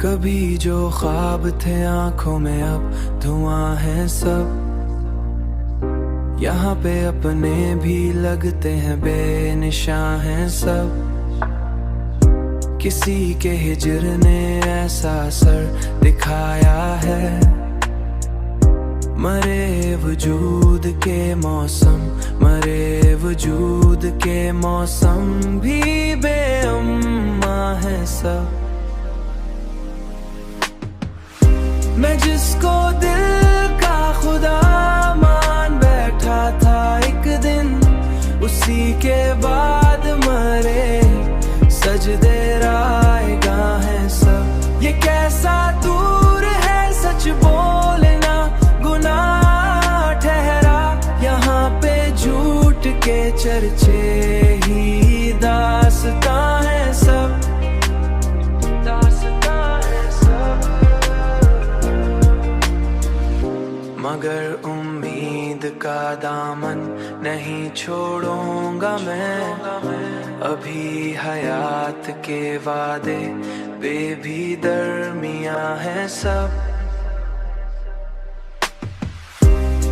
कभी जो ख्वाब थे आंखों में अब धुआं है सब। यहाँ पे अपने भी लगते हैं बेनिशां हैं सब। किसी के हिजर ने ऐसा असर दिखाया है। मरे वजूद के मौसम, मरे वजूद के मौसम भी बेअम्मा है सब। मैं जिसको दिल का खुदा मान बैठा था एक दिन, उसी के बाद मरे सजदे रायगा है सब। ये कैसा दूर है सच बोलना गुनाह ठहरा। यहाँ पे झूठ के चर्चे ही दास्तां है सब। मगर उम्मीद का दामन नहीं छोड़ूंगा मैं। अभी हयात के वादे बेभी दरमियां हैं सब।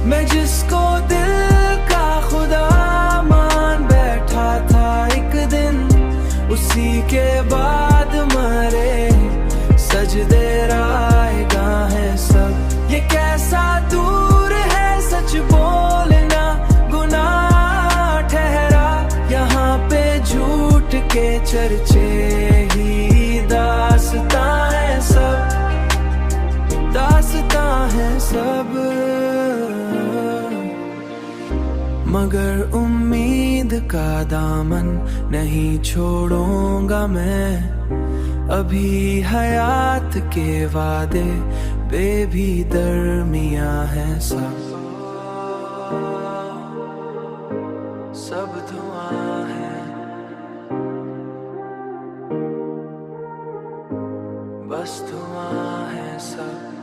मैं जिसको दिल का खुदा मान बैठा था एक दिन, उसी के बाद मरे सजदे रायगा है सब। ये कैसा दूर है सच बोलना गुनाह ठहरा। यहाँ पे झूठ के चर्चे ही दास्तां है सब। दास्तां है सब। मगर उम्मीद का दामन नहीं छोड़ूंगा मैं। अभी हयात के वादे बेभी दरमियां हैं सब। सब धुआं है, बस धुआं है सब।